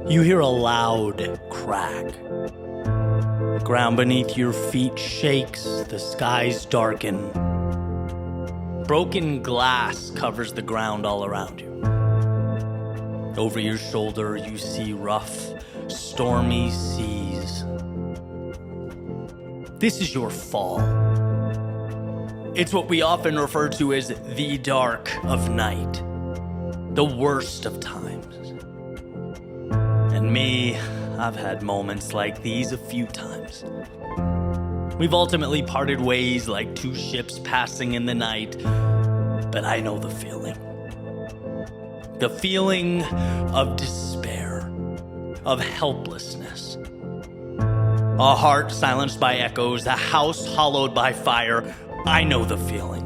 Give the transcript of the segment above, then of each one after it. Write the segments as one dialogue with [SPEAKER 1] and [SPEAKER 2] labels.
[SPEAKER 1] You hear a loud crack. The ground beneath your feet shakes, the skies darken. Broken glass covers the ground all around you. Over your shoulder, you see rough, stormy seas. This is your fall. It's what we often refer to as the dark of night, the worst of times. And me, I've had moments like these a few times. We've ultimately parted ways like two ships passing in the night, but I know the feeling. The feeling of despair, of helplessness. A heart silenced by echoes, a house hollowed by fire. I know the feeling.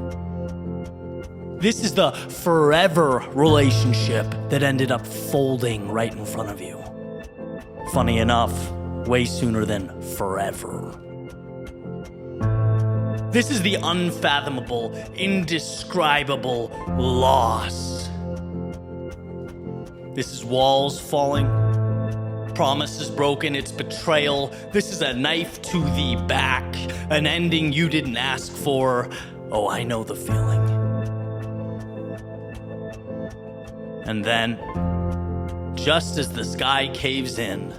[SPEAKER 1] This is the forever relationship that ended up folding right in front of you. Funny enough, way sooner than forever. This is the unfathomable, indescribable loss. This is walls falling, promises broken, it's betrayal. This is a knife to the back, an ending you didn't ask for. Oh, I know the feeling. And then, just as the sky caves in,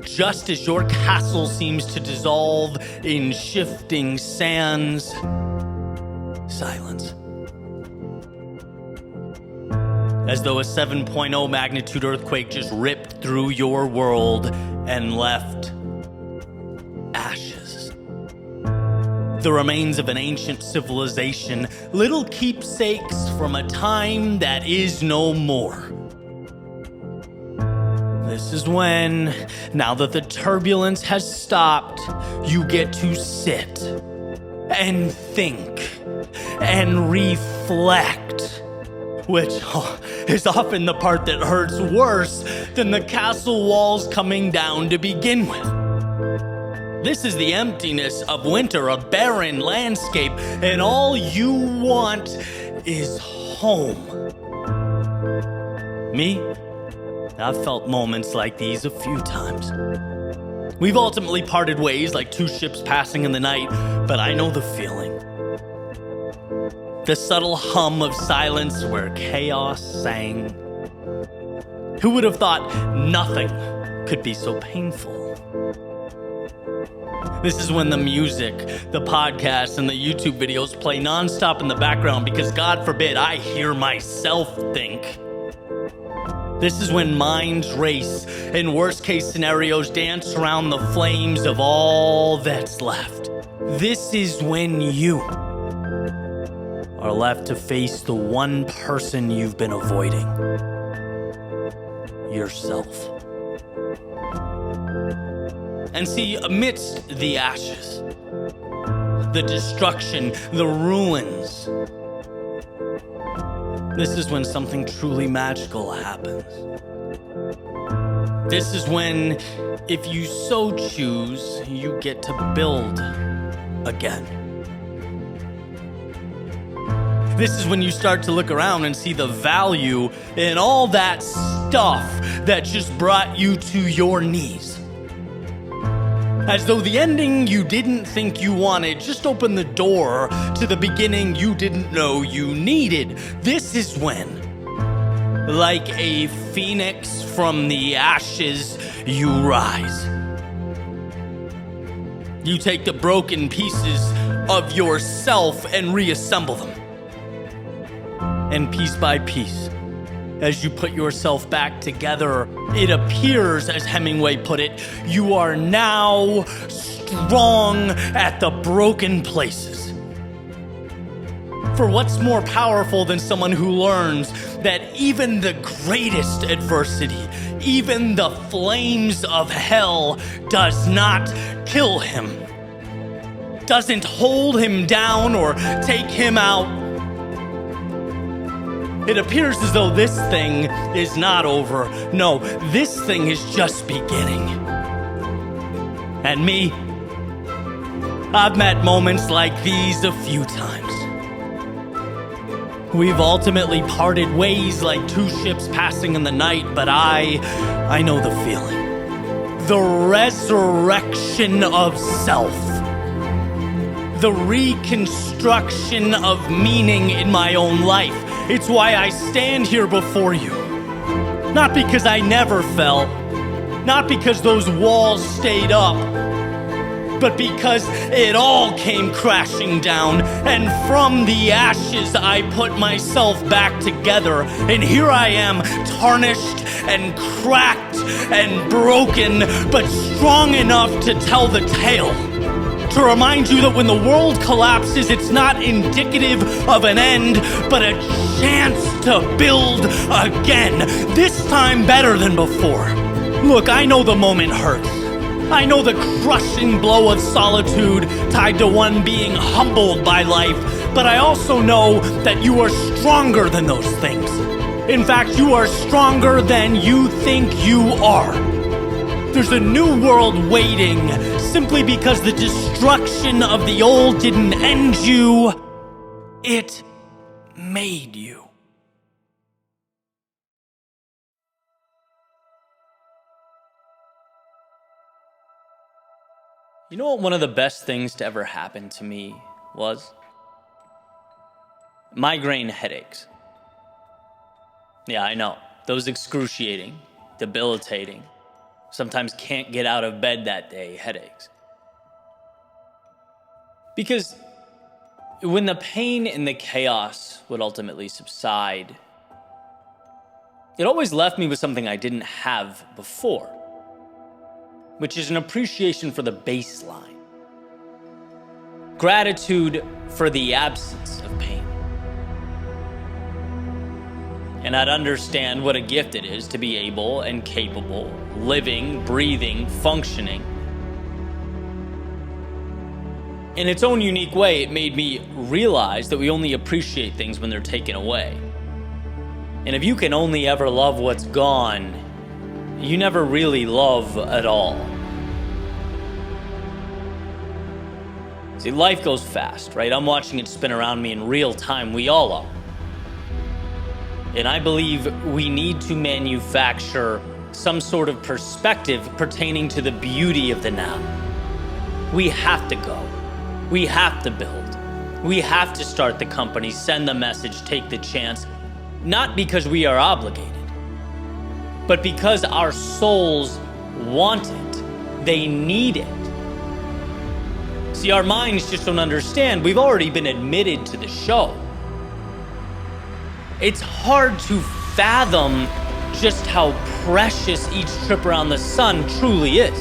[SPEAKER 1] just as your castle seems to dissolve in shifting sands, silence. As though a 7.0 magnitude earthquake just ripped through your world and left ashes. The remains of an ancient civilization, little keepsakes from a time that is no more. This is when, now that the turbulence has stopped, you get to sit and think and reflect, which is often the part that hurts worse than the castle walls coming down to begin with. This is the emptiness of winter, a barren landscape, and all you want is home. Me? I've felt moments like these a few times. We've ultimately parted ways like two ships passing in the night, but I know the feeling. The subtle hum of silence where chaos sang. Who would have thought nothing could be so painful? This is when the music, the podcasts, and the YouTube videos play nonstop in the background because, God forbid, I hear myself think. This is when minds race and worst-case scenarios dance around the flames of all that's left. This is when you are left to face the one person you've been avoiding. Yourself. And see, amidst the ashes, the destruction, the ruins, this is when something truly magical happens. This is when, if you so choose, you get to build again. This is when you start to look around and see the value in all that stuff that just brought you to your knees. As though the ending you didn't think you wanted just opened the door to the beginning you didn't know you needed. This is when, like a phoenix from the ashes, you rise. You take the broken pieces of yourself and reassemble them. And piece by piece, as you put yourself back together, it appears, as Hemingway put it, you are now strong at the broken places. For what's more powerful than someone who learns that even the greatest adversity, even the flames of hell, does not kill him, doesn't hold him down or take him out. It appears as though this thing is not over. No, this thing is just beginning. And me, I've met moments like these a few times. We've ultimately parted ways like two ships passing in the night, but I I know the feeling. The resurrection of self. The reconstruction of meaning in my own life. It's why I stand here before you. Not because I never fell. Not because those walls stayed up. But because it all came crashing down, and from the ashes I put myself back together, and here I am, tarnished and cracked and broken, but strong enough to tell the tale. To remind you that when the world collapses, it's not indicative of an end, but a chance to build again, this time better than before. Look, I know the moment hurts. I know the crushing blow of solitude tied to one being humbled by life, but I also know that you are stronger than those things. In fact, you are stronger than you think you are. There's a new world waiting simply because the destruction of the old didn't end you, it made you. You know what one of the best things to ever happen to me was? Migraine headaches. Yeah, I know. Those excruciating, debilitating, sometimes can't get out of bed that day headaches. Because when the pain and the chaos would ultimately subside, it always left me with something I didn't have before, which is an appreciation for the baseline. Gratitude for the absence of pain. And I'd understand what a gift it is to be able and capable, living, breathing, functioning. In its own unique way, it made me realize that we only appreciate things when they're taken away. And if you can only ever love what's gone, you never really love at all. See, life goes fast, right? I'm watching it spin around me in real time. We all are. And I believe we need to manufacture some sort of perspective pertaining to the beauty of the now. We have to go. We have to build. We have to start the company, send the message, take the chance. Not because we are obligated, but because our souls want it. They need it. See, our minds just don't understand. We've already been admitted to the show. It's hard to fathom just how precious each trip around the sun truly is.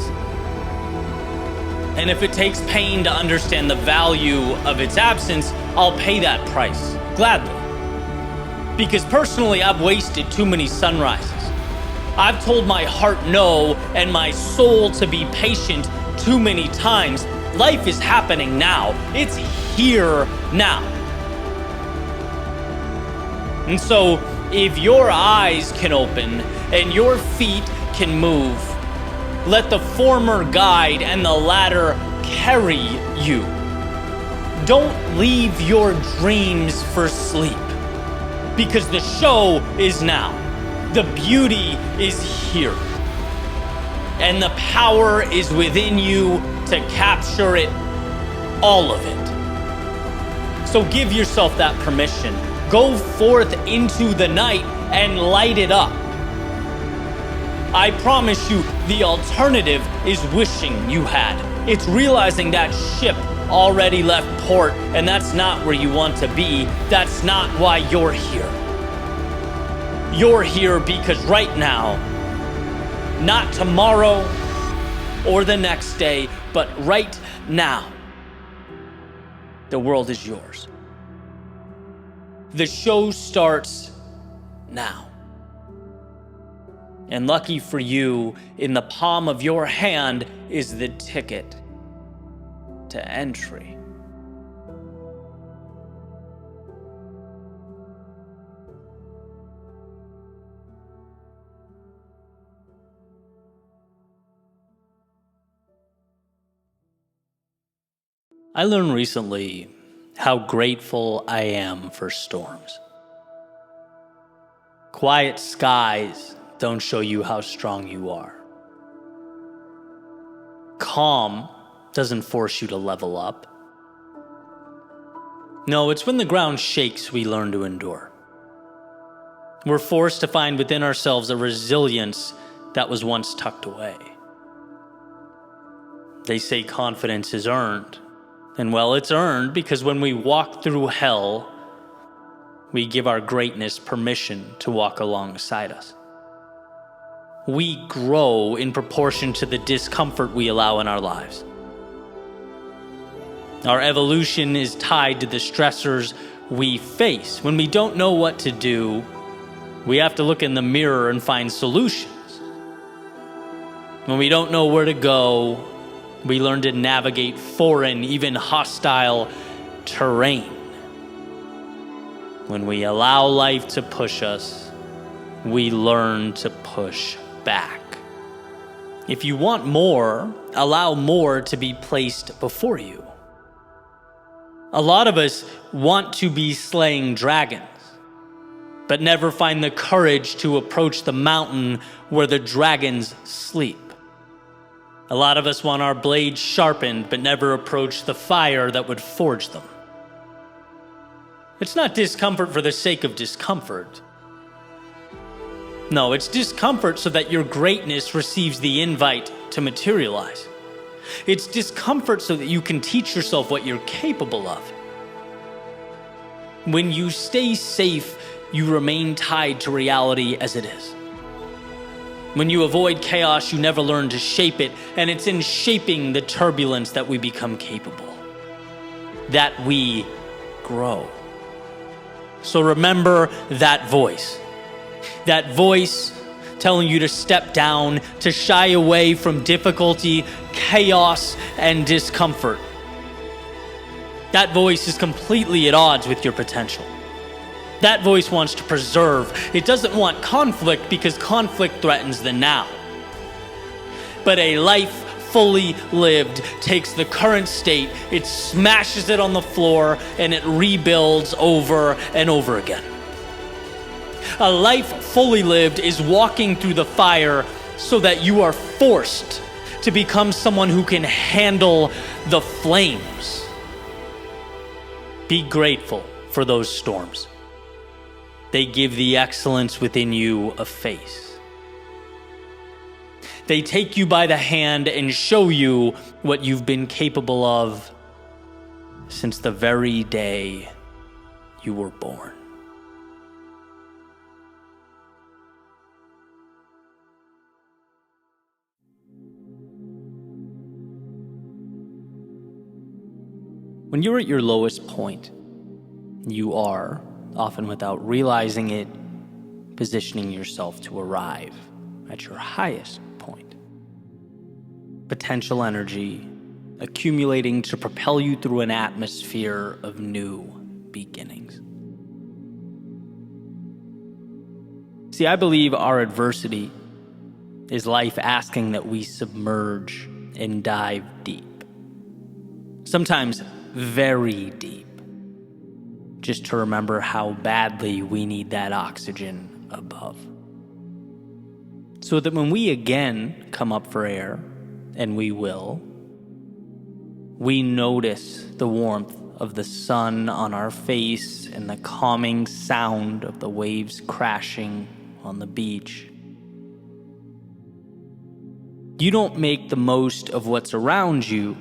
[SPEAKER 1] And if it takes pain to understand the value of its absence, I'll pay that price, gladly. Because personally, I've wasted too many sunrises. I've told my heart no and my soul to be patient too many times. Life is happening now. It's here now. And so, if your eyes can open and your feet can move, let the former guide and the latter carry you. Don't leave your dreams for sleep, because the show is now. The beauty is here. And the power is within you to capture it, all of it. So give yourself that permission. Go forth into the night and light it up. I promise you, the alternative is wishing you had. It's realizing that ship already left port, and that's not where you want to be. That's not why you're here. You're here because right now, not tomorrow or the next day, but right now, the world is yours. The show starts now. And lucky for you, in the palm of your hand is the ticket to entry. I learned recently how grateful I am for storms. Quiet skies don't show you how strong you are. Calm doesn't force you to level up. No, it's when the ground shakes we learn to endure. We're forced to find within ourselves a resilience that was once tucked away. They say confidence is earned. And well, it's earned because when we walk through hell, we give our greatness permission to walk alongside us. We grow in proportion to the discomfort we allow in our lives. Our evolution is tied to the stressors we face. When we don't know what to do, we have to look in the mirror and find solutions. When we don't know where to go, we learn to navigate foreign, even hostile terrain. When we allow life to push us, we learn to push back. If you want more, allow more to be placed before you. A lot of us want to be slaying dragons, but never find the courage to approach the mountain where the dragons sleep. A lot of us want our blades sharpened, but never approach the fire that would forge them. It's not discomfort for the sake of discomfort. No, it's discomfort so that your greatness receives the invite to materialize. It's discomfort so that you can teach yourself what you're capable of. When you stay safe, you remain tied to reality as it is. When you avoid chaos, you never learn to shape it, and it's in shaping the turbulence that we become capable, that we grow. So remember that voice telling you to step down, to shy away from difficulty, chaos, and discomfort. That voice is completely at odds with your potential. That voice wants to preserve. It doesn't want conflict because conflict threatens the now. But a life fully lived takes the current state, it smashes it on the floor, and it rebuilds over and over again. A life fully lived is walking through the fire so that you are forced to become someone who can handle the flames. Be grateful for those storms. They give the excellence within you a face. They take you by the hand and show you what you've been capable of since the very day you were born. When you're at your lowest point, you are, often without realizing it, positioning yourself to arrive at your highest point. Potential energy accumulating to propel you through an atmosphere of new beginnings. See, I believe our adversity is life asking that we submerge and dive deep. Sometimes very deep, just to remember how badly we need that oxygen above. So that when we again come up for air, and we will, we notice the warmth of the sun on our face and the calming sound of the waves crashing on the beach. You don't make the most of what's around you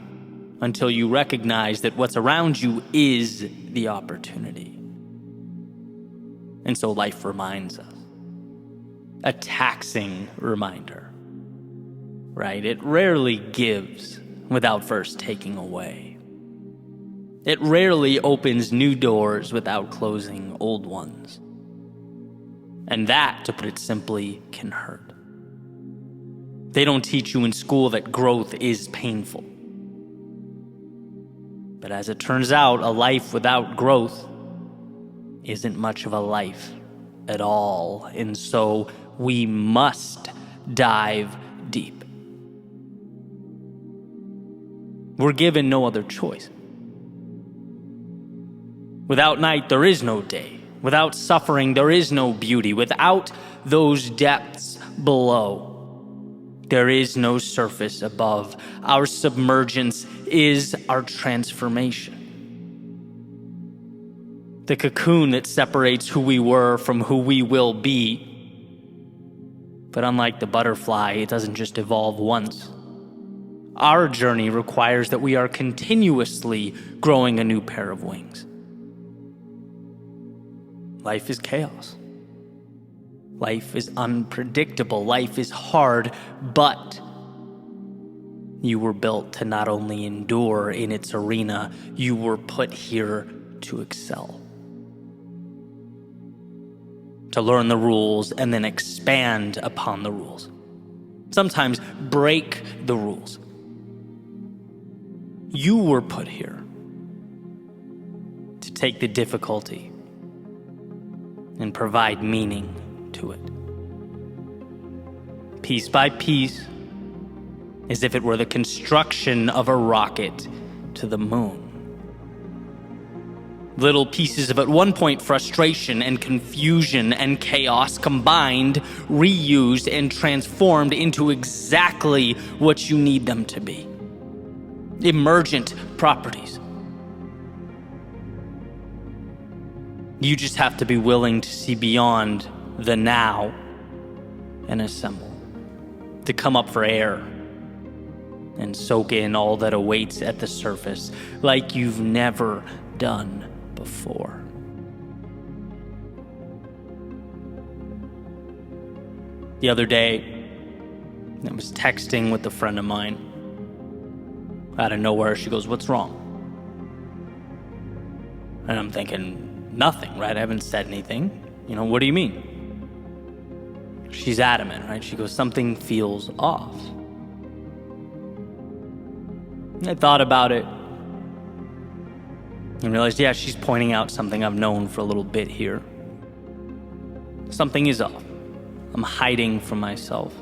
[SPEAKER 1] until you recognize that what's around you is the opportunity. And so life reminds us. A taxing reminder, right? It rarely gives without first taking away. It rarely opens new doors without closing old ones. And that, to put it simply, can hurt. They don't teach you in school that growth is painful. But as it turns out, a life without growth isn't much of a life at all. And so we must dive deep. We're given no other choice. Without night, there is no day. Without suffering, there is no beauty. Without those depths, below. There is no surface above. Our submergence is our transformation. The cocoon that separates who we were from who we will be. But unlike the butterfly, it doesn't just evolve once. Our journey requires that we are continuously growing a new pair of wings. Life is chaos. Life is unpredictable. Life is hard, but you were built to not only endure in its arena, you were put here to excel. To learn the rules and then expand upon the rules. Sometimes break the rules. You were put here to take the difficulty and provide meaning to it. Piece by piece, as if it were the construction of a rocket to the moon. Little pieces of at one point frustration and confusion and chaos combined, reused, and transformed into exactly what you need them to be. Emergent properties. You just have to be willing to see beyond the now and assemble. To come up for air and soak in all that awaits at the surface like you've never done before. The other day, I was texting with a friend of mine. Out of nowhere, she goes, "What's wrong?" And I'm thinking, nothing, right? I haven't said anything. What do you mean? She's adamant, right? She goes, "Something feels off." I thought about it and realized, yeah, she's pointing out something I've known for a little bit here. Something is off. I'm hiding from myself.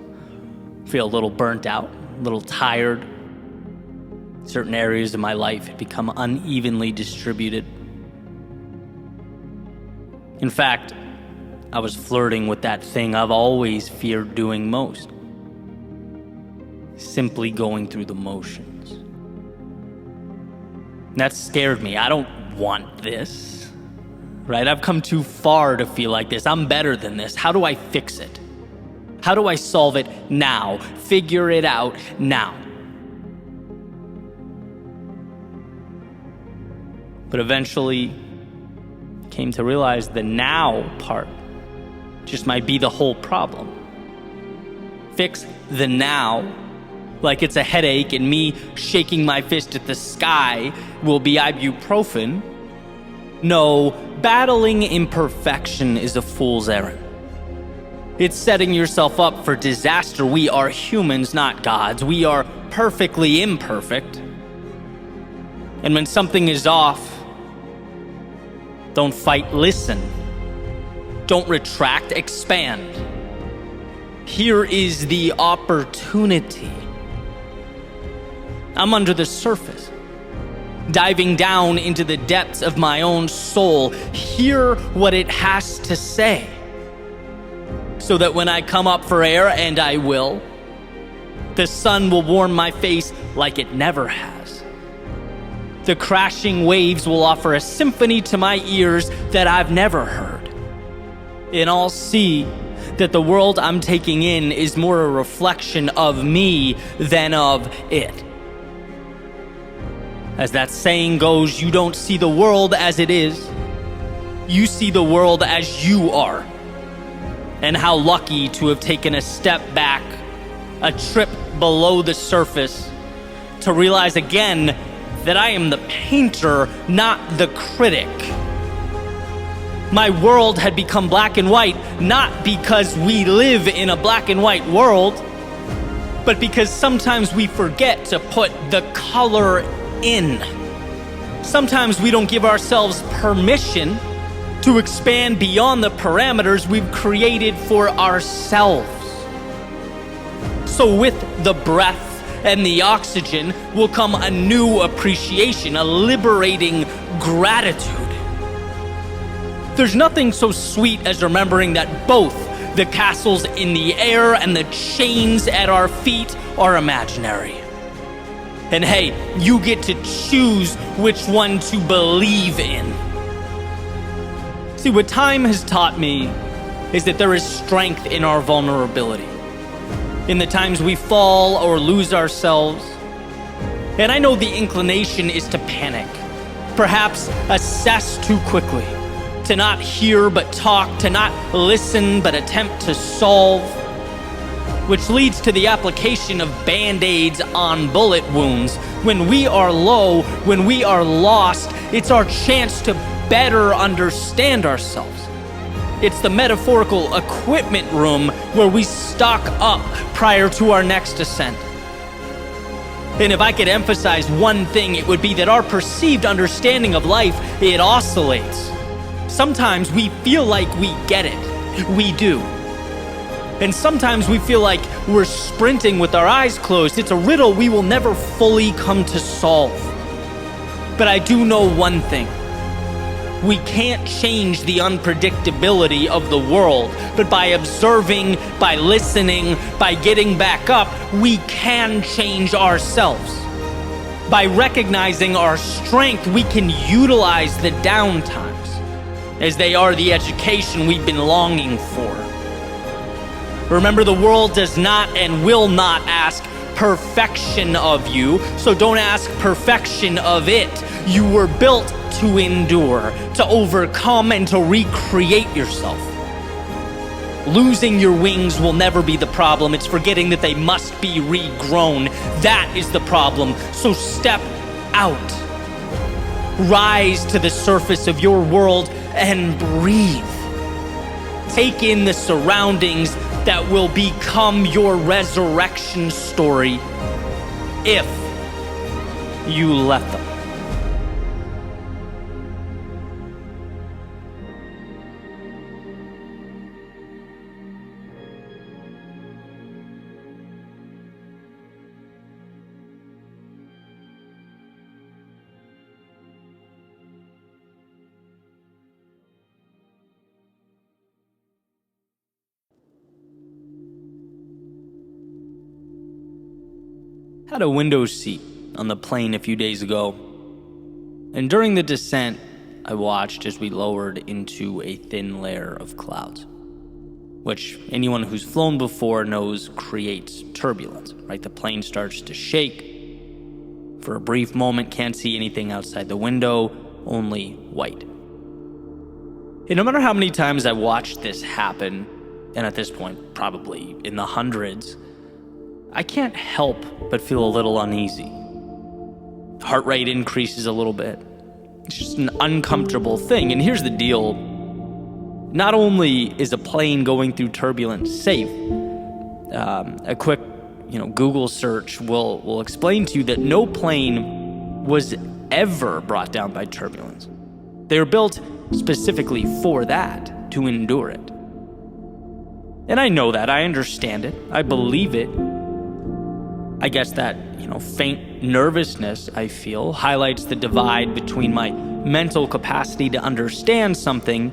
[SPEAKER 1] I feel a little burnt out, a little tired. Certain areas of my life have become unevenly distributed. In fact, I was flirting with that thing I've always feared doing most. Simply going through the motions. That scared me. I don't want this, right? I've come too far to feel like this. I'm better than this. How do I fix it? How do I solve it now? Figure it out now. But eventually came to realize the now part just might be the whole problem. Fix the now like it's a headache and me shaking my fist at the sky will be ibuprofen. No, battling imperfection is a fool's errand. It's setting yourself up for disaster. We are humans, not gods. We are perfectly imperfect. And when something is off, don't fight, listen. Don't retract, expand. Here is the opportunity. I'm under the surface, diving down into the depths of my own soul. Hear what it has to say, so that when I come up for air, and I will, the sun will warm my face like it never has. The crashing waves will offer a symphony to my ears that I've never heard. And I'll see that the world I'm taking in is more a reflection of me than of it. As that saying goes, you don't see the world as it is. You see the world as you are. And how lucky to have taken a step back, a trip below the surface, to realize again that I am the painter, not the critic. My world had become black and white, not because we live in a black and white world, but because sometimes we forget to put the color in. Sometimes we don't give ourselves permission to expand beyond the parameters we've created for ourselves. So with the breath and the oxygen will come a new appreciation, a liberating gratitude. There's nothing so sweet as remembering that both The castles in the air and the chains at our feet are imaginary. And hey, you get to choose which one to believe in. See, what time has taught me is that there is strength in our vulnerability, in the times we fall or lose ourselves. And I know the inclination is to panic, perhaps assess too quickly, to not hear but talk, to not listen but attempt to solve, which leads to the application of band-aids on bullet wounds. When we are low, when we are lost, it's our chance to better understand ourselves. It's the metaphorical equipment room where we stock up prior to our next ascent. And if I could emphasize one thing, it would be that our perceived understanding of life, it oscillates. Sometimes we feel like we get it. We do. And sometimes we feel like we're sprinting with our eyes closed. It's a riddle we will never fully come to solve. But I do know one thing. We can't change the unpredictability of the world, but by observing, by listening, by getting back up, we can change ourselves. By recognizing our strength, we can utilize the downtimes, as they are the education we've been longing for. Remember, the world does not and will not ask perfection of you, so don't ask perfection of it. You were built to endure, to overcome, and to recreate yourself. Losing your wings will never be the problem. It's forgetting that they must be regrown. That is the problem. So step out. Rise to the surface of your world and breathe. Take in the surroundings that will become your resurrection story if you let them. Had a window seat on the plane a few days ago, and during the descent, I watched as we lowered into a thin layer of clouds, which anyone who's flown before knows creates turbulence, right? The plane starts to shake. For a brief moment, can't see anything outside the window, only white. And no matter how many times I watched this happen, and at this point, probably in the hundreds, I can't help but feel a little uneasy. Heart rate increases a little bit. It's just an uncomfortable thing. And here's the deal. Not only is a plane going through turbulence safe, a quick Google search will explain to you that no plane was ever brought down by turbulence. They were built specifically for that, to endure it. And I know that, I understand it, I believe it. I guess that, faint nervousness I feel highlights the divide between my mental capacity to understand something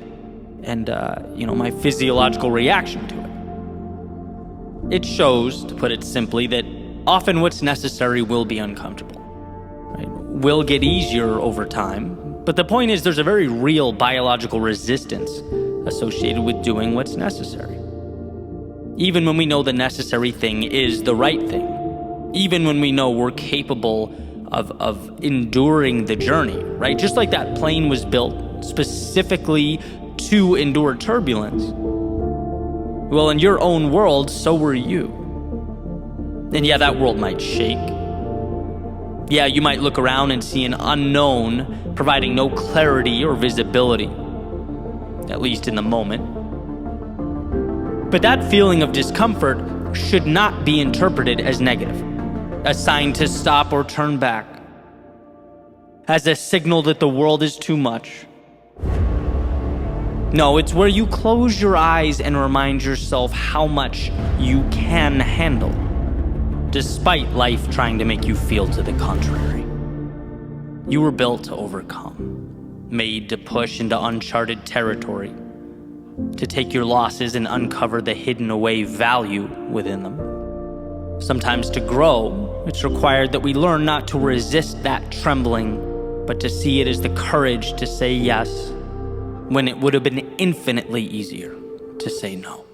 [SPEAKER 1] and, my physiological reaction to it. It shows, to put it simply, that often what's necessary will be uncomfortable, right? Will get easier over time, but the point is there's a very real biological resistance associated with doing what's necessary. Even when we know the necessary thing is the right thing. Even when we know we're capable of enduring the journey, right? Just like that plane was built specifically to endure turbulence. Well, in your own world, so were you. And yeah, that world might shake. Yeah, you might look around and see an unknown providing no clarity or visibility, at least in the moment. But that feeling of discomfort should not be interpreted as negative, a sign to stop or turn back, as a signal that the world is too much. No, it's where you close your eyes and remind yourself how much you can handle, despite life trying to make you feel to the contrary. You were built to overcome, made to push into uncharted territory, to take your losses and uncover the hidden away value within them. Sometimes to grow, it's required that we learn not to resist that trembling, but to see it as the courage to say yes when it would have been infinitely easier to say no.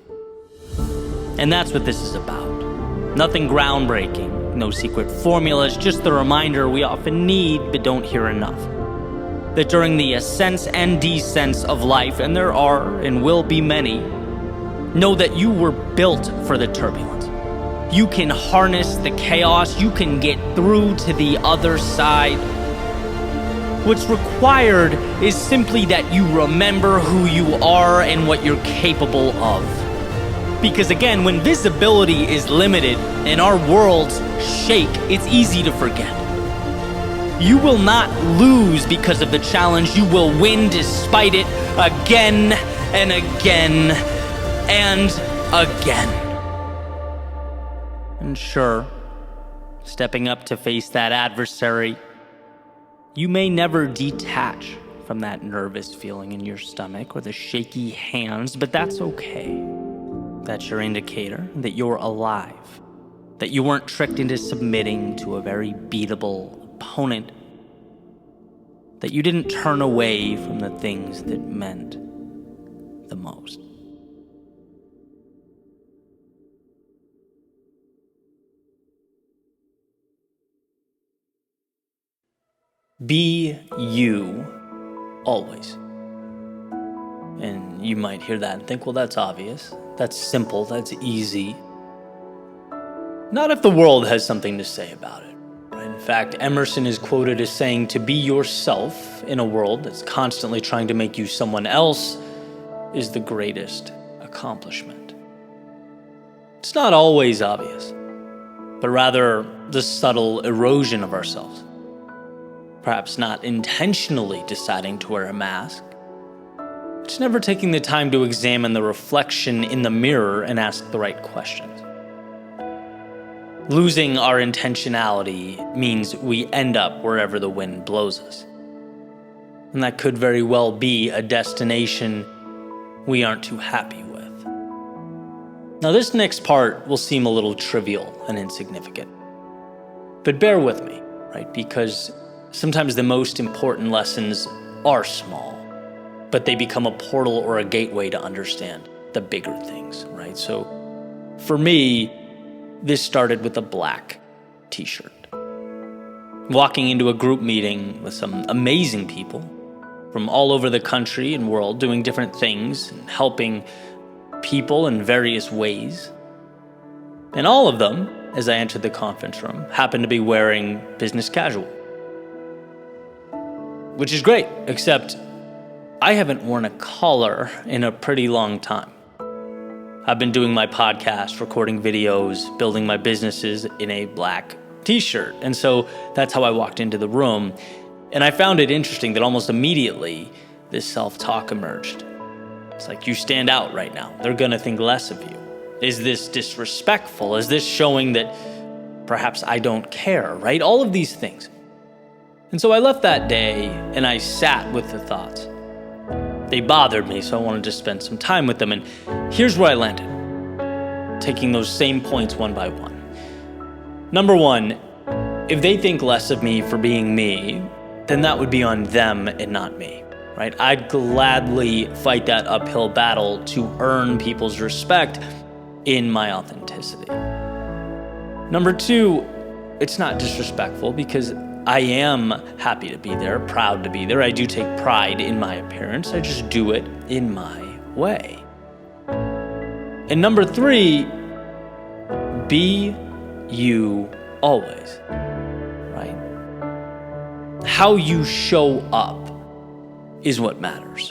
[SPEAKER 1] And that's what this is about. Nothing groundbreaking, no secret formulas, just the reminder we often need but don't hear enough. That during the ascents and descents of life, and there are and will be many, know that you were built for the turbulence. You can harness the chaos, you can get through to the other side. What's required is simply that you remember who you are and what you're capable of. Because again, when visibility is limited and our worlds shake, it's easy to forget. You will not lose because of the challenge. You will win despite it again and again and again. And sure, stepping up to face that adversary, you may never detach from that nervous feeling in your stomach or the shaky hands, but that's okay. That's your indicator that you're alive, that you weren't tricked into submitting to a very beatable opponent, that you didn't turn away from the things that meant the most. Be you always. And you might hear that and think, well, that's obvious. That's simple. That's easy. Not if the world has something to say about it. In fact, Emerson is quoted as saying, to be yourself in a world that's constantly trying to make you someone else is the greatest accomplishment. It's not always obvious, but rather the subtle erosion of ourselves. Perhaps not intentionally deciding to wear a mask, just never taking the time to examine the reflection in the mirror and ask the right questions. Losing our intentionality means we end up wherever the wind blows us. And that could very well be a destination we aren't too happy with. Now, this next part will seem a little trivial and insignificant. But bear with me, right? Because sometimes the most important lessons are small, but they become a portal or a gateway to understand the bigger things, right? So for me, this started with a black t-shirt. Walking into a group meeting with some amazing people from all over the country and world doing different things and helping people in various ways. And all of them, as I entered the conference room, happened to be wearing business casual. Which is great, except I haven't worn a collar in a pretty long time. I've been doing my podcast, recording videos, building my businesses in a black t-shirt. And so that's how I walked into the room. And I found it interesting that almost immediately this self-talk emerged. It's like, you stand out right now. They're gonna think less of you. Is this disrespectful? Is this showing that perhaps I don't care, right? All of these things. And so I left that day and I sat with the thoughts. They bothered me, so I wanted to spend some time with them. And here's where I landed, taking those same points one by one. Number one, if they think less of me for being me, then that would be on them and not me, right? I'd gladly fight that uphill battle to earn people's respect in my authenticity. Number two, it's not disrespectful because I am happy to be there, proud to be there. I do take pride in my appearance. I just do it in my way. And number three, be you always, right? How you show up is what matters.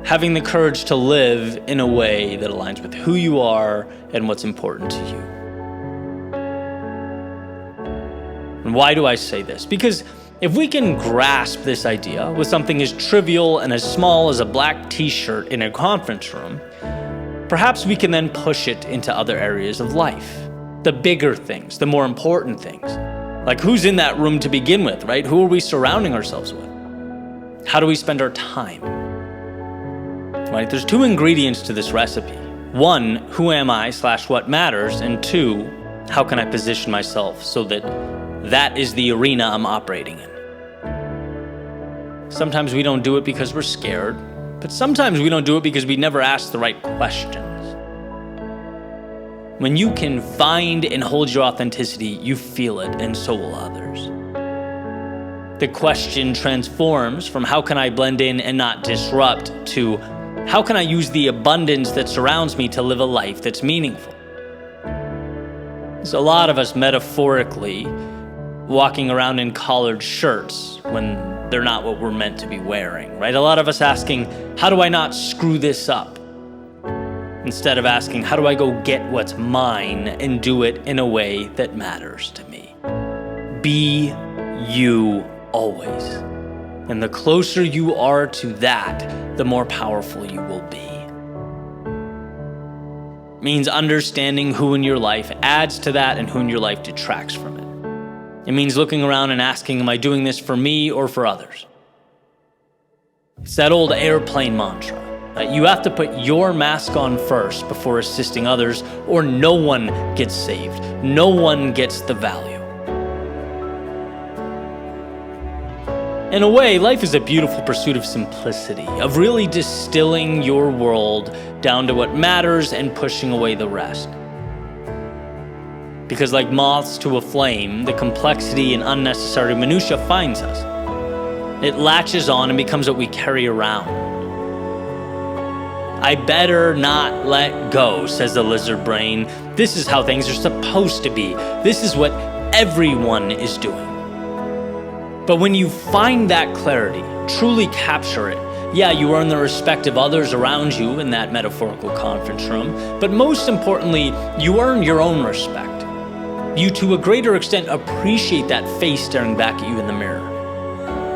[SPEAKER 1] Having the courage to live in a way that aligns with who you are and what's important to you. And why do I say this? Because if we can grasp this idea with something as trivial and as small as a black t-shirt in a conference room, perhaps we can then push it into other areas of life. The bigger things, the more important things. Like, who's in that room to begin with, right? Who are we surrounding ourselves with? How do we spend our time? right? There's two ingredients to this recipe. One, who am I / what matters? And two, how can I position myself so that that is the arena I'm operating in? Sometimes we don't do it because we're scared, but sometimes we don't do it because we never ask the right questions. When you can find and hold your authenticity, you feel it, and so will others. The question transforms from how can I blend in and not disrupt to how can I use the abundance that surrounds me to live a life that's meaningful? There's a lot of us metaphorically walking around in collared shirts when they're not what we're meant to be wearing, right? A lot of us asking, how do I not screw this up? Instead of asking, how do I go get what's mine and do it in a way that matters to me? Be you always. And the closer you are to that, the more powerful you will be. It means understanding who in your life adds to that and who in your life detracts from it. It means looking around and asking, am I doing this for me or for others? It's that old airplane mantra. You have to put your mask on first before assisting others, or no one gets saved. No one gets the value. In a way, life is a beautiful pursuit of simplicity, of really distilling your world down to what matters and pushing away the rest. Because like moths to a flame, the complexity and unnecessary minutia finds us. It latches on and becomes what we carry around. I better not let go, says the lizard brain. This is how things are supposed to be. This is what everyone is doing. But when you find that clarity, truly capture it, yeah, you earn the respect of others around you in that metaphorical conference room, but most importantly, you earn your own respect. You, to a greater extent, appreciate that face staring back at you in the mirror.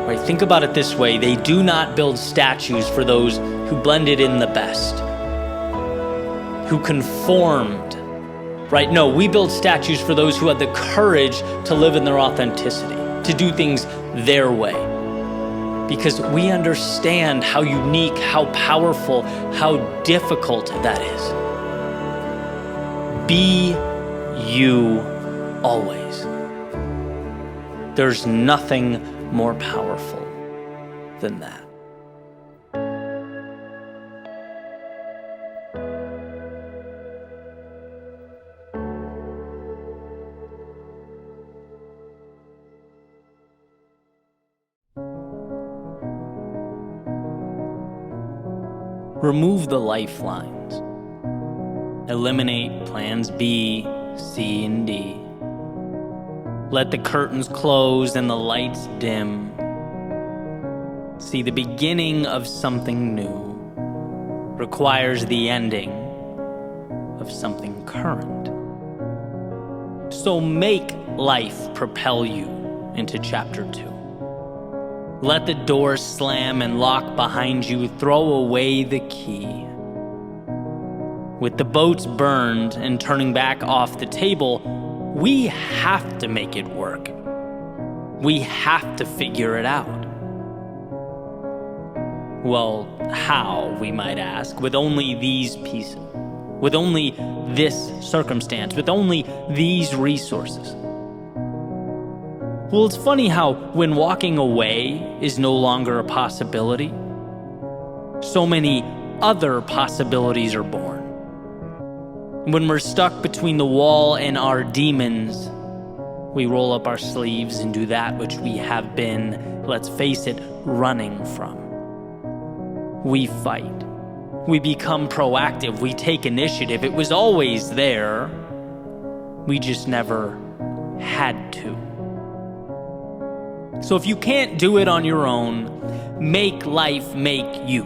[SPEAKER 1] Right? Think about it this way. They do not build statues for those who blended in the best, who conformed, right? No, we build statues for those who had the courage to live in their authenticity, to do things their way. Because we understand how unique, how powerful, how difficult that is. Be you always. There's nothing more powerful than that. Remove the lifelines. Eliminate plans B, C, and D. Let the curtains close and the lights dim. See, the beginning of something new requires the ending of something current. So make life propel you into chapter 2. Let the door slam and lock behind you. Throw away the key. With the boats burned and turning back off the table, we have to make it work. We have to figure it out. Well, how, we might ask, with only these pieces, with only this circumstance, with only these resources? Well, it's funny how when walking away is no longer a possibility, so many other possibilities are born. When we're stuck between the wall and our demons, we roll up our sleeves and do that which we have been, let's face it, running from. We fight. We become proactive. We take initiative. It was always there. We just never had to. So if you can't do it on your own, make life make you.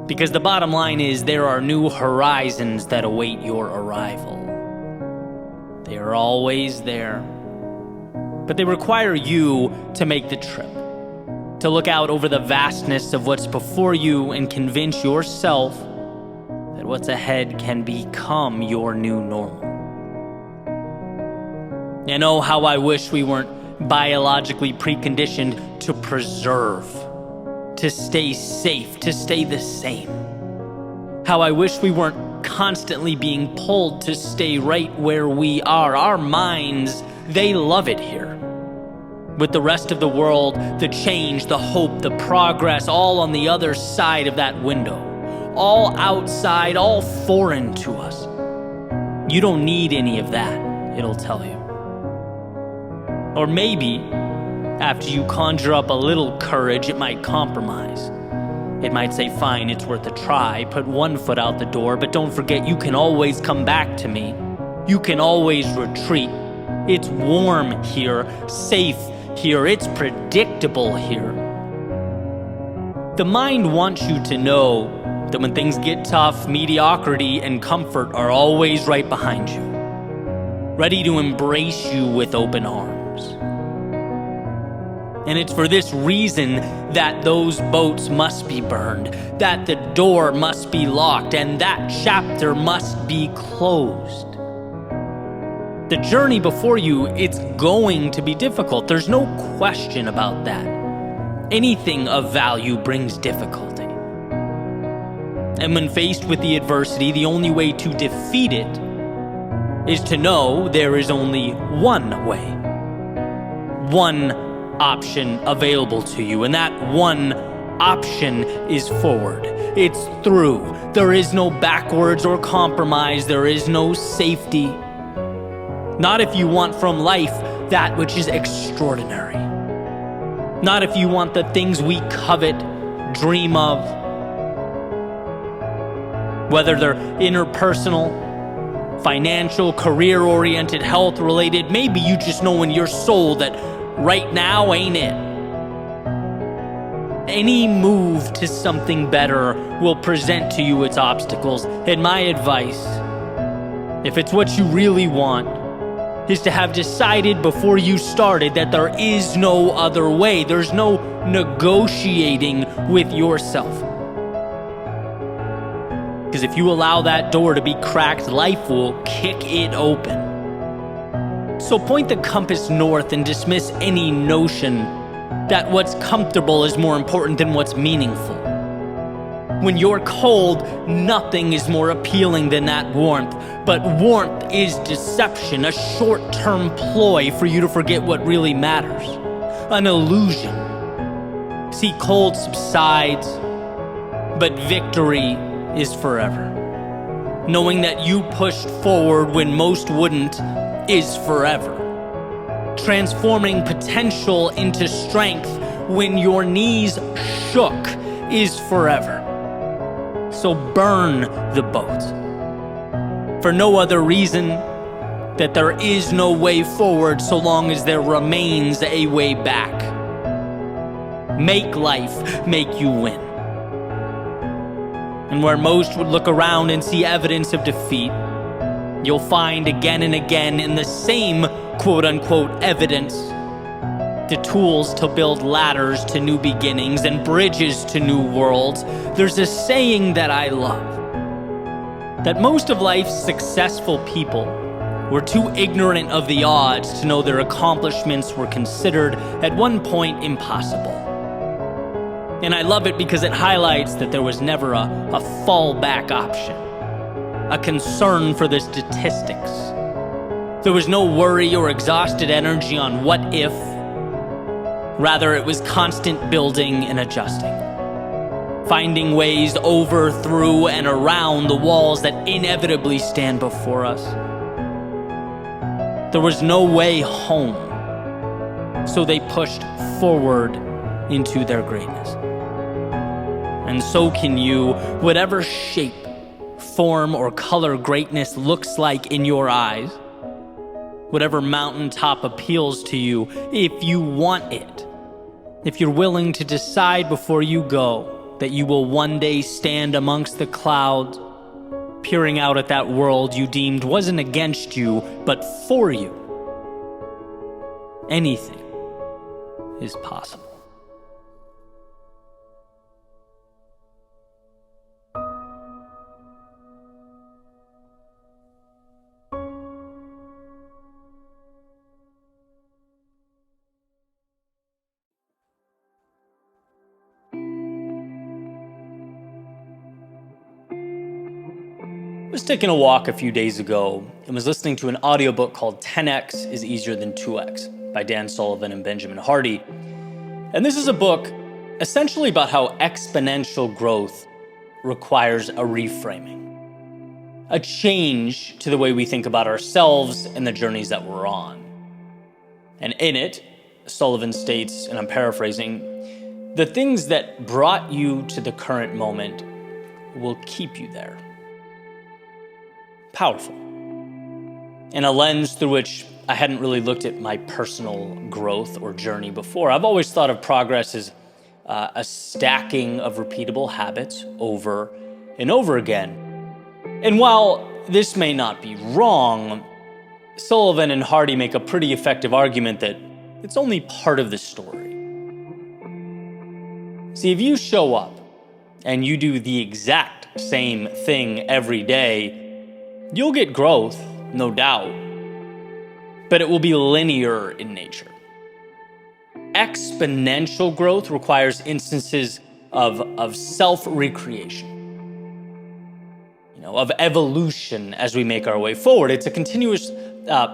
[SPEAKER 1] Because the bottom line is there are new horizons that await your arrival. They are always there. But they require you to make the trip, to look out over the vastness of what's before you and convince yourself that what's ahead can become your new normal. And oh, how I wish we weren't biologically preconditioned to preserve, to stay safe, to stay the same. How I wish we weren't constantly being pulled to stay right where we are. Our minds, they love it here. With the rest of the world, the change, the hope, the progress, all on the other side of that window. All outside, all foreign to us. You don't need any of that, it'll tell you. Or maybe, after you conjure up a little courage, it might compromise. It might say, fine, it's worth a try, put one foot out the door, but don't forget you can always come back to me. You can always retreat. It's warm here, safe here, it's predictable here. The mind wants you to know that when things get tough, mediocrity and comfort are always right behind you, ready to embrace you with open arms. And it's for this reason that those boats must be burned, that the door must be locked, and that chapter must be closed. The journey before you, it's going to be difficult. There's no question about that. Anything of value brings difficulty. And when faced with the adversity, the only way to defeat it is to know there is only one way. One option available to you, and that one option is forward. It's through. There is no backwards or compromise. There is no safety. Not if you want from life that which is extraordinary. Not if you want the things we covet, dream of. Whether they're interpersonal, financial, career-oriented, health-related, maybe you just know in your soul that right now ain't it. Any move to something better will present to you its obstacles. And my advice, if it's what you really want, is to have decided before you started that there is no other way. There's no negotiating with yourself. Because if you allow that door to be cracked, life will kick it open. So point the compass north and dismiss any notion that what's comfortable is more important than what's meaningful. When you're cold, nothing is more appealing than that warmth. But warmth is deception, a short-term ploy for you to forget what really matters. An illusion. See, cold subsides, but victory is forever. Knowing that you pushed forward when most wouldn't is forever. Transforming potential into strength when your knees shook is forever. So burn the boat. For no other reason that there is no way forward so long as there remains a way back. Make life make you win. And where most would look around and see evidence of defeat, you'll find again and again in the same quote-unquote evidence the tools to build ladders to new beginnings and bridges to new worlds. There's a saying that I love, that most of life's successful people were too ignorant of the odds to know their accomplishments were considered at one point impossible. And I love it because it highlights that there was never a fallback option, a concern for the statistics. There was no worry or exhausted energy on what if. Rather, it was constant building and adjusting, finding ways over, through, and around the walls that inevitably stand before us. There was no way home, so they pushed forward into their greatness. And so can you, whatever shape, form, or color greatness looks like in your eyes, whatever mountaintop appeals to you, if you want it, if you're willing to decide before you go that you will one day stand amongst the clouds, peering out at that world you deemed wasn't against you, but for you, anything is possible. was taking a walk a few days ago and was listening to an audiobook called 10x is Easier Than 2x by Dan Sullivan and Benjamin Hardy. And this is a book essentially about how exponential growth requires a reframing, a change to the way we think about ourselves and the journeys that we're on. And in it, Sullivan states, and I'm paraphrasing, the things that brought you to the current moment will keep you there. Powerful. In a lens through which I hadn't really looked at my personal growth or journey before. I've always thought of progress as a stacking of repeatable habits over and over again. And while this may not be wrong, Sullivan and Hardy make a pretty effective argument that it's only part of the story. See, if you show up and you do the exact same thing every day, you'll get growth, no doubt, but it will be linear in nature. Exponential growth requires instances of self-recreation, of evolution as we make our way forward. It's a continuous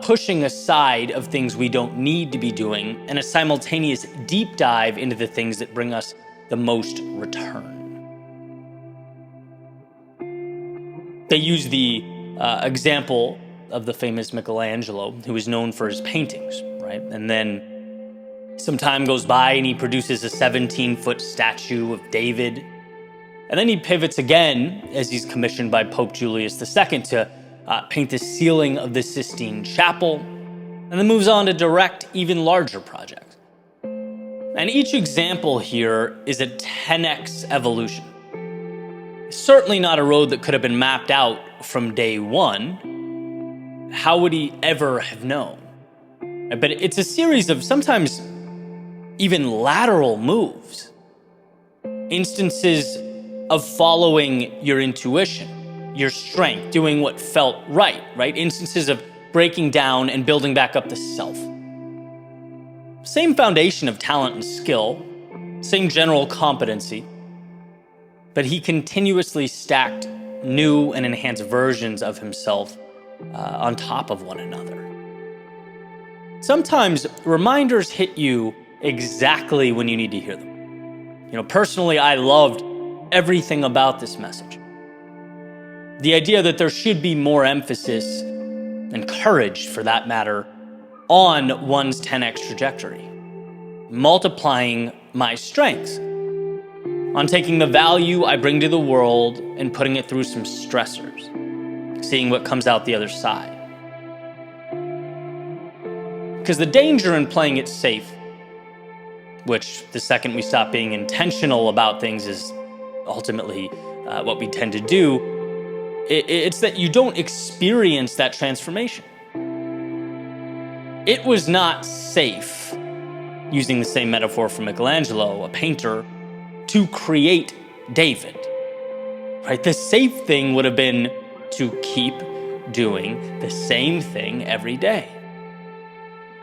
[SPEAKER 1] pushing aside of things we don't need to be doing and a simultaneous deep dive into the things that bring us the most return. They use the example of the famous Michelangelo, who is known for his paintings, right? And then some time goes by and he produces a 17-foot statue of David. And then he pivots again as he's commissioned by Pope Julius II to paint the ceiling of the Sistine Chapel, and then moves on to direct even larger projects. And each example here is a 10x evolution. Certainly not a road that could have been mapped out from day one. How would he ever have known? But it's a series of sometimes even lateral moves. Instances of following your intuition, your strength, doing what felt right? Instances of breaking down and building back up the self. Same foundation of talent and skill, same general competency, but he continuously stacked new and enhanced versions of himself on top of one another. Sometimes reminders hit you exactly when you need to hear them. Personally, I loved everything about this message. The idea that there should be more emphasis and courage, for that matter, on one's 10x trajectory, multiplying my strengths, on taking the value I bring to the world and putting it through some stressors, seeing what comes out the other side. Because the danger in playing it safe, which the second we stop being intentional about things is ultimately what we tend to do, it's that you don't experience that transformation. It was not safe, using the same metaphor from Michelangelo, a painter, to create David. The safe thing would have been to keep doing the same thing every day.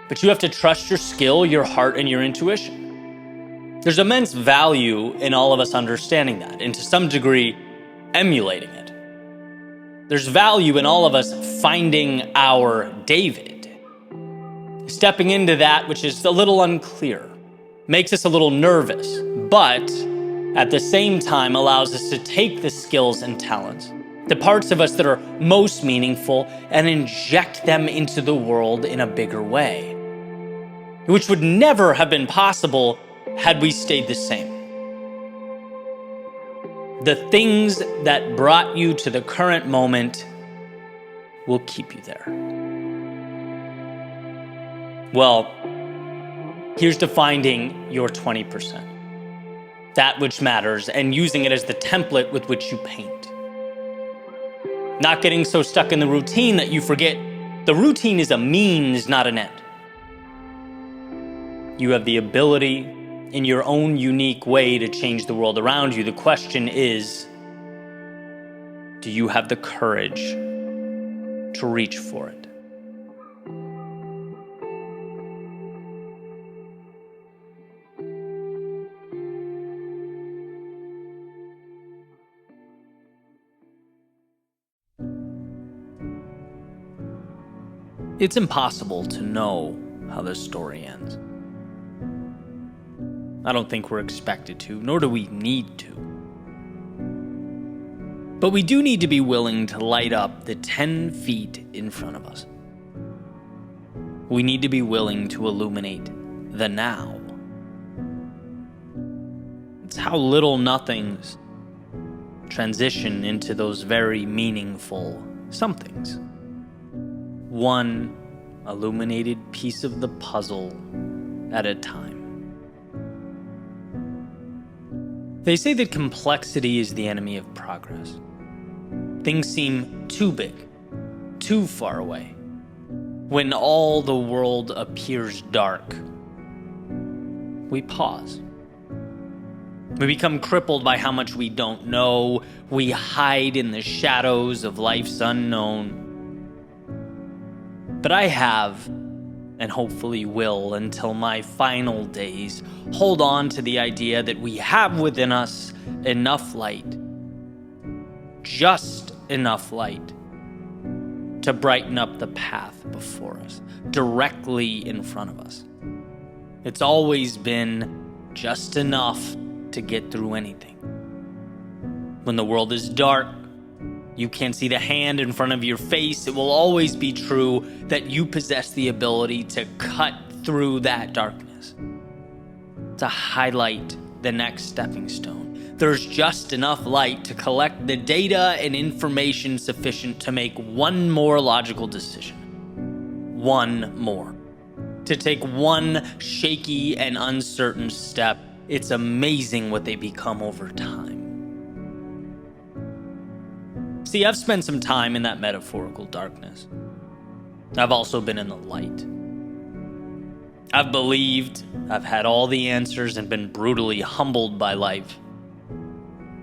[SPEAKER 1] But you have to trust your skill, your heart, and your intuition. There's immense value in all of us understanding that, and to some degree, emulating it. There's value in all of us finding our David, stepping into that which is a little unclear, makes us a little nervous, but at the same time allows us to take the skills and talents, the parts of us that are most meaningful, and inject them into the world in a bigger way, which would never have been possible had we stayed the same. The things that brought you to the current moment will keep you there. Well, here's to finding your 20%, that which matters, and using it as the template with which you paint. Not getting so stuck in the routine that you forget the routine is a means, not an end. You have the ability in your own unique way to change the world around you. The question is, do you have the courage to reach for it? It's impossible to know how this story ends. I don't think we're expected to, nor do we need to. But we do need to be willing to light up the 10 feet in front of us. We need to be willing to illuminate the now. It's how little nothings transition into those very meaningful somethings. One illuminated piece of the puzzle at a time. They say that complexity is the enemy of progress. Things seem too big, too far away. When all the world appears dark, we pause. We become crippled by how much we don't know. We hide in the shadows of life's unknown. But I have, and hopefully will until my final days, hold on to the idea that we have within us enough light, just enough light, to brighten up the path before us, directly in front of us. It's always been just enough to get through anything. When the world is dark, you can't see the hand in front of your face, it will always be true that you possess the ability to cut through that darkness, to highlight the next stepping stone. There's just enough light to collect the data and information sufficient to make one more logical decision. One more. To take one shaky and uncertain step. It's amazing what they become over time. See, I've spent some time in that metaphorical darkness. I've also been in the light. I've believed, I've had all the answers and been brutally humbled by life.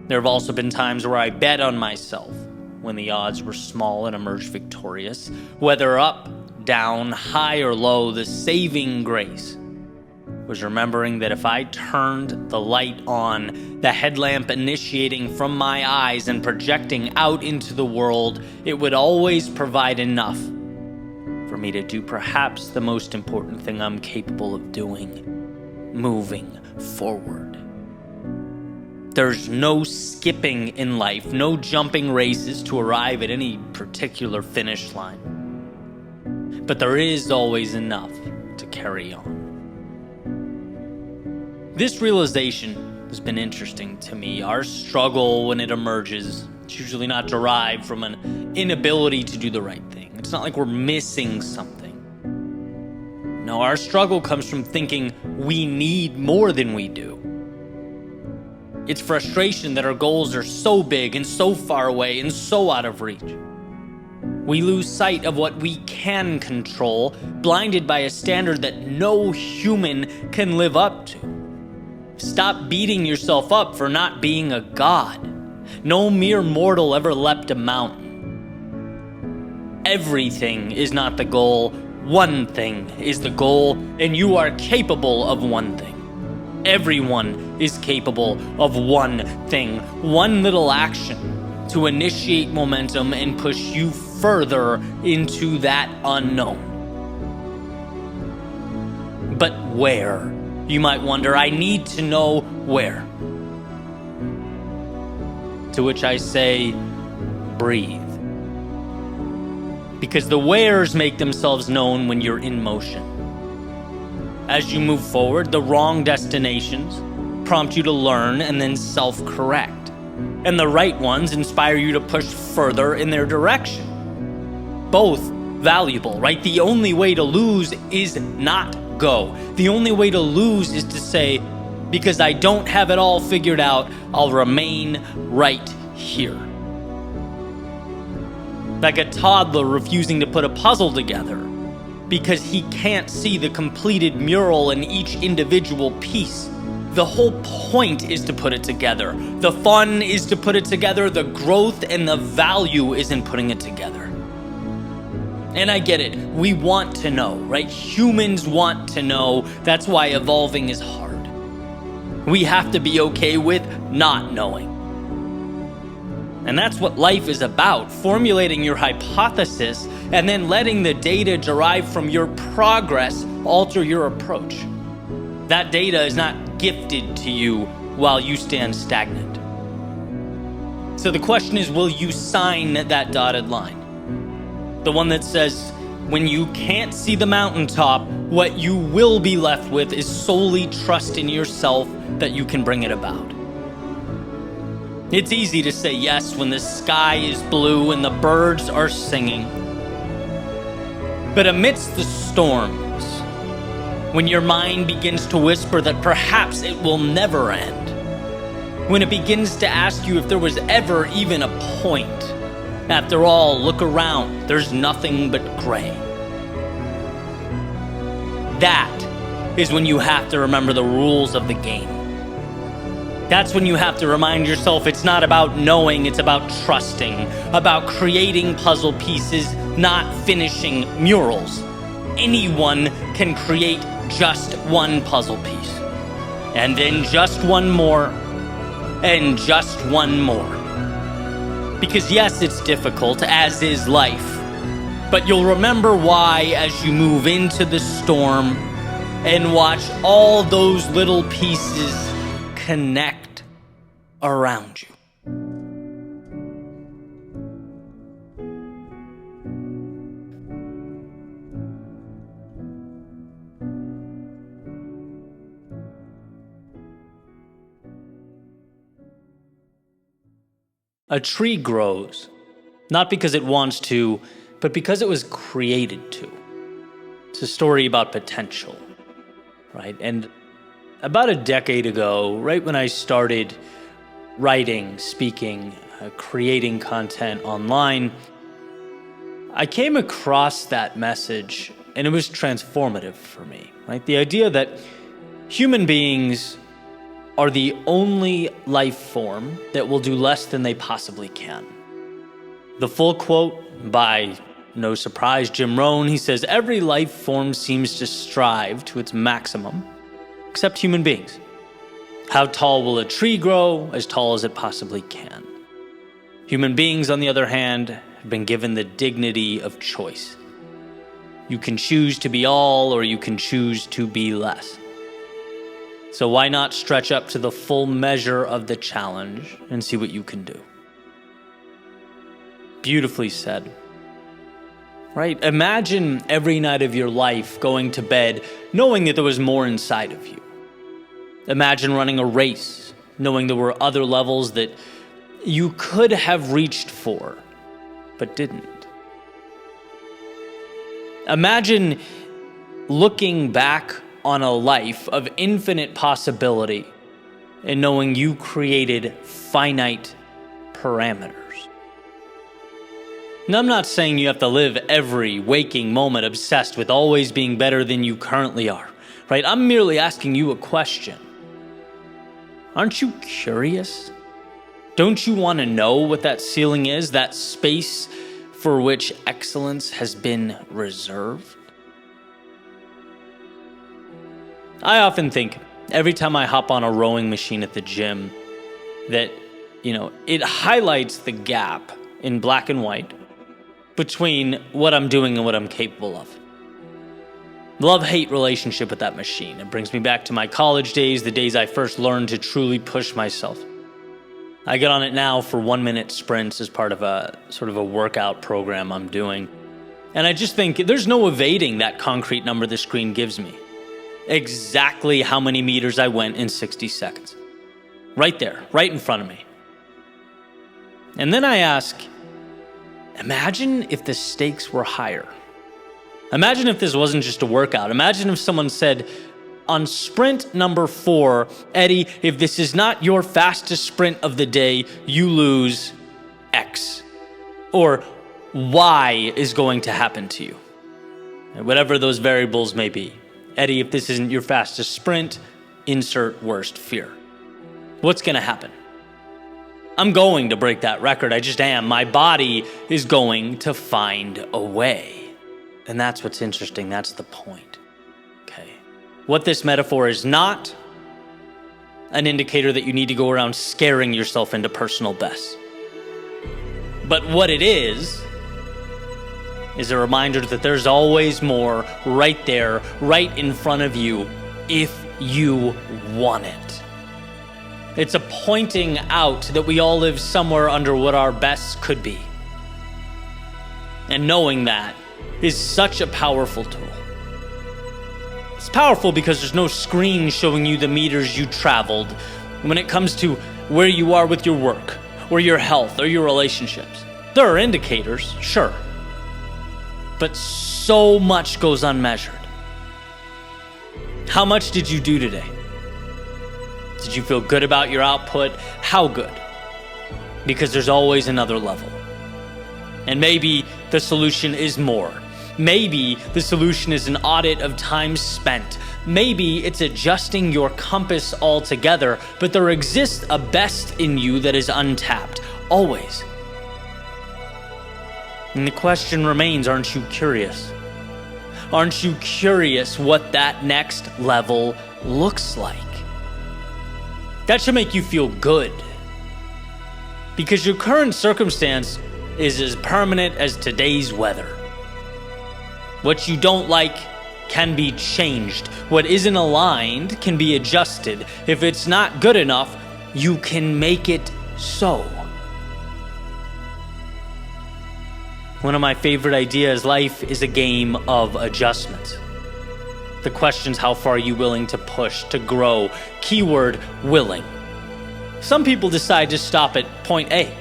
[SPEAKER 1] There have also been times where I bet on myself when the odds were small and emerged victorious. Whether up, down, high or low, the saving grace was remembering that if I turned the light on, the headlamp initiating from my eyes and projecting out into the world, it would always provide enough for me to do perhaps the most important thing I'm capable of doing, moving forward. There's no skipping in life, no jumping races to arrive at any particular finish line. But there is always enough to carry on. This realization has been interesting to me. Our struggle, when it emerges, it's usually not derived from an inability to do the right thing. It's not like we're missing something. No, our struggle comes from thinking we need more than we do. It's frustration that our goals are so big and so far away and so out of reach. We lose sight of what we can control, blinded by a standard that no human can live up to. Stop beating yourself up for not being a god. No mere mortal ever leapt a mountain. Everything is not the goal. One thing is the goal, and you are capable of one thing. Everyone is capable of one thing, one little action to initiate momentum and push you further into that unknown. But where? You might wonder. I need to know where. To which I say, breathe. Because the wheres make themselves known when you're in motion. As you move forward, the wrong destinations prompt you to learn and then self-correct. And the right ones inspire you to push further in their direction. Both valuable, right? The only way to lose is not go. The only way to lose is to say, because I don't have it all figured out, I'll remain right here. Like a toddler refusing to put a puzzle together because he can't see the completed mural in each individual piece. The whole point is to put it together. The fun is to put it together. The growth and the value is in putting it together. And I get it. We want to know, right? Humans want to know. That's why evolving is hard. We have to be okay with not knowing. And that's what life is about, formulating your hypothesis and then letting the data derived from your progress alter your approach. That data is not gifted to you while you stand stagnant. So the question is, will you sign that dotted line? The one that says, when you can't see the mountaintop, what you will be left with is solely trust in yourself that you can bring it about. It's easy to say yes when the sky is blue and the birds are singing. But amidst the storms, when your mind begins to whisper that perhaps it will never end, when it begins to ask you if there was ever even a point, after all, look around, there's nothing but gray. That is when you have to remember the rules of the game. That's when you have to remind yourself it's not about knowing, it's about trusting, about creating puzzle pieces, not finishing murals. Anyone can create just one puzzle piece, and then just one more, and just one more. Because yes, it's difficult, as is life, but you'll remember why as you move into the storm and watch all those little pieces connect around you. A tree grows, not because it wants to, but because it was created to. It's a story about potential, right? And about a decade ago, right when I started writing, speaking, creating content online, I came across that message and it was transformative for me, right? The idea that human beings are the only life form that will do less than they possibly can. The full quote by, no surprise, Jim Rohn, he says, "Every life form seems to strive to its maximum, except human beings. How tall will a tree grow? As tall as it possibly can. Human beings, on the other hand, have been given the dignity of choice. You can choose to be all, or you can choose to be less. So why not stretch up to the full measure of the challenge and see what you can do?" Beautifully said. Right? Imagine every night of your life going to bed knowing that there was more inside of you. Imagine running a race, knowing there were other levels that you could have reached for, but didn't. Imagine looking back on a life of infinite possibility and knowing you created finite parameters. Now, I'm not saying you have to live every waking moment obsessed with always being better than you currently are, right? I'm merely asking you a question. Aren't you curious? Don't you want to know what that ceiling is, that space for which excellence has been reserved? I often think every time I hop on a rowing machine at the gym that, it highlights the gap in black and white between what I'm doing and what I'm capable of. Love-hate relationship with that machine. It brings me back to my college days, the days I first learned to truly push myself. I get on it now for 1-minute sprints as part of a sort of a workout program I'm doing. And I just think there's no evading that concrete number the screen gives me. Exactly how many meters I went in 60 seconds. Right there, right in front of me. And then I ask, imagine if the stakes were higher. Imagine if this wasn't just a workout. Imagine if someone said, on sprint number 4, Eddie, if this is not your fastest sprint of the day, you lose X. Or Y is going to happen to you. And whatever those variables may be. Eddie, if this isn't your fastest sprint, insert worst fear. What's going to happen? I'm going to break that record. I just am. My body is going to find a way. And that's what's interesting. That's the point. Okay. What this metaphor is not an indicator that you need to go around scaring yourself into personal bests. But what it is a reminder that there's always more right there, right in front of you, if you want it. It's a pointing out that we all live somewhere under what our best could be. And knowing that is such a powerful tool. It's powerful because there's no screen showing you the meters you traveled when it comes to where you are with your work, or your health, or your relationships. There are indicators, sure, but so much goes unmeasured. How much did you do today? Did you feel good about your output? How good? Because there's always another level. And maybe the solution is more. Maybe the solution is an audit of time spent. Maybe it's adjusting your compass altogether, but there exists a best in you that is untapped, always. And the question remains, aren't you curious? Aren't you curious what that next level looks like? That should make you feel good. Because your current circumstance is as permanent as today's weather. What you don't like can be changed. What isn't aligned can be adjusted. If it's not good enough, you can make it so. One of my favorite ideas, life is a game of adjustments. The question's how far are you willing to push, to grow? Keyword, willing. Some people decide to stop at point A.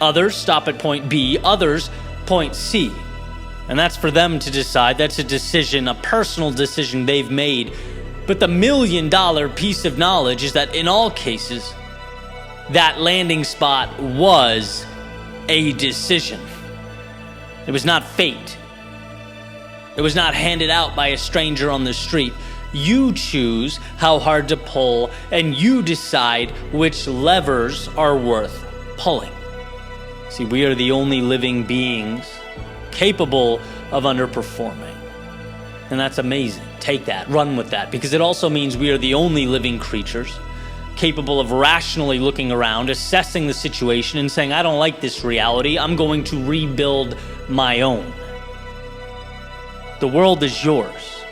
[SPEAKER 1] Others stop at point B. Others, point C. And that's for them to decide. That's a decision, a personal decision they've made. But the $1 million piece of knowledge is that in all cases, that landing spot was a decision. It was not fate. It was not handed out by a stranger on the street. You choose how hard to pull, and you decide which levers are worth pulling. See, we are the only living beings capable of underperforming. And that's amazing. Take that, run with that, because it also means we are the only living creatures capable of rationally looking around, assessing the situation, and saying, I don't like this reality. I'm going to rebuild my own. The world is yours.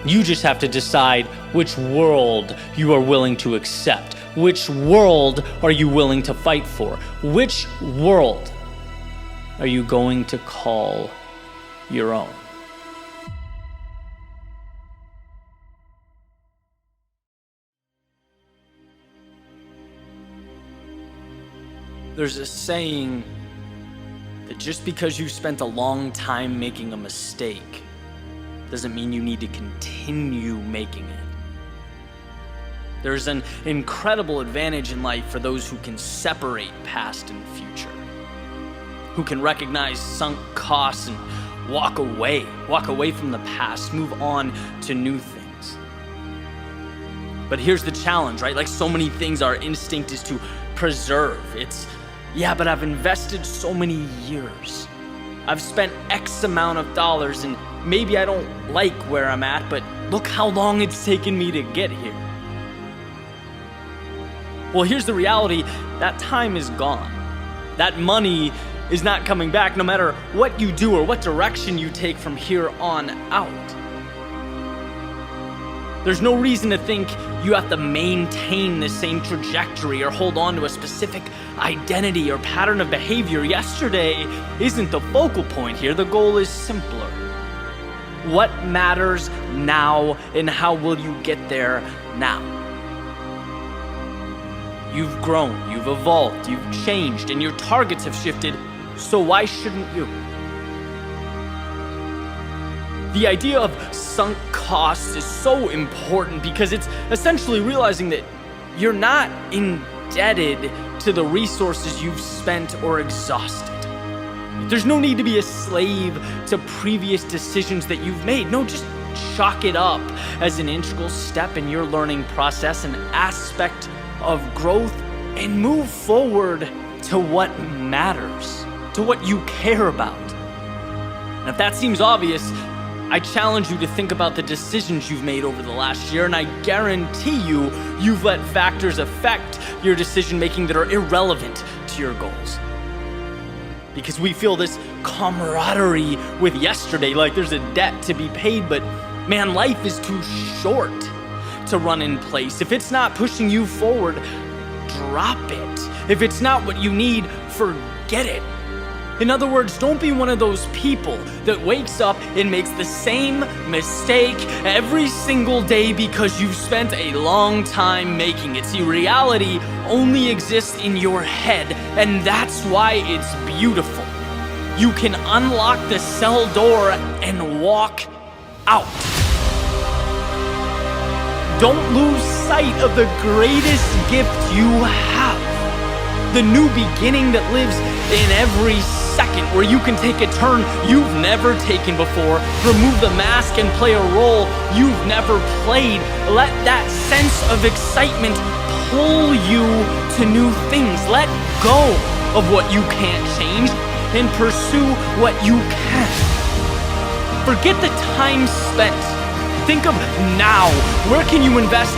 [SPEAKER 1] You just have to decide which world you are willing to accept. Which world are you willing to fight for? Which world are you going to call your own? There's a saying that just because you spent a long time making a mistake doesn't mean you need to continue making it. There's an incredible advantage in life for those who can separate past and future, who can recognize sunk costs and walk away from the past, move on to new things. But here's the challenge, right? Like so many things, our instinct is to preserve. But I've invested so many years. I've spent X amount of dollars, and maybe I don't like where I'm at, but look how long it's taken me to get here. Well, here's the reality. That time is gone. That money is not coming back, no matter what you do or what direction you take from here on out. There's no reason to think you have to maintain the same trajectory or hold on to a specific identity or pattern of behavior. Yesterday isn't the focal point here. The goal is simpler. What matters now, and how will you get there now? You've grown, you've evolved, you've changed, and your targets have shifted, so why shouldn't you? The idea of sunk costs is so important because it's essentially realizing that you're not indebted to the resources you've spent or exhausted. There's no need to be a slave to previous decisions that you've made. No, just chalk it up as an integral step in your learning process, an aspect of growth, and move forward to what matters, to what you care about. And if that seems obvious, I challenge you to think about the decisions you've made over the last year, and I guarantee you've let factors affect your decision making that are irrelevant to your goals. because we feel this camaraderie with yesterday, like there's a debt to be paid. But man, life is too short to run in place. If it's not pushing you forward, drop it. If it's not what you need, forget it. In other words, don't be one of those people that wakes up and makes the same mistake every single day because you've spent a long time making it. See, reality only exists in your head, and that's why it's beautiful. You can unlock the cell door and walk out. Don't lose sight of the greatest gift you have. The new beginning that lives in every second, where you can take a turn you've never taken before, remove the mask and play a role you've never played. Let that sense of excitement pull you to new things. Let go of what you can't change and pursue what you can. Forget the time spent. Think of now. Where can you invest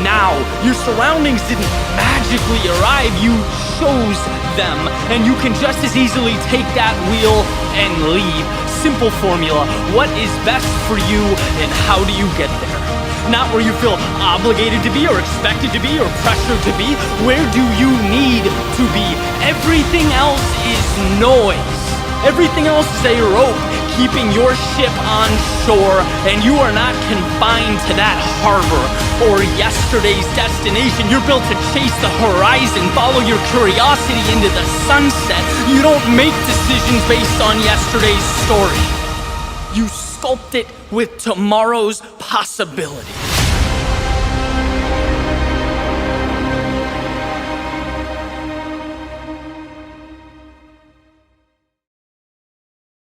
[SPEAKER 1] now? Your surroundings didn't magically arrive. You chose them, and you can just as easily take that wheel and leave. Simple formula. What is best for you, and how do you get there? Not where you feel obligated to be or expected to be or pressured to be. Where do you need to be? Everything else is noise. Everything else is a rope keeping your ship on shore, and you are not confined to that harbor or yesterday's destination. You're built to chase the horizon, follow your curiosity into the sunset. You don't make decisions based on yesterday's story. You sculpt it with tomorrow's possibility.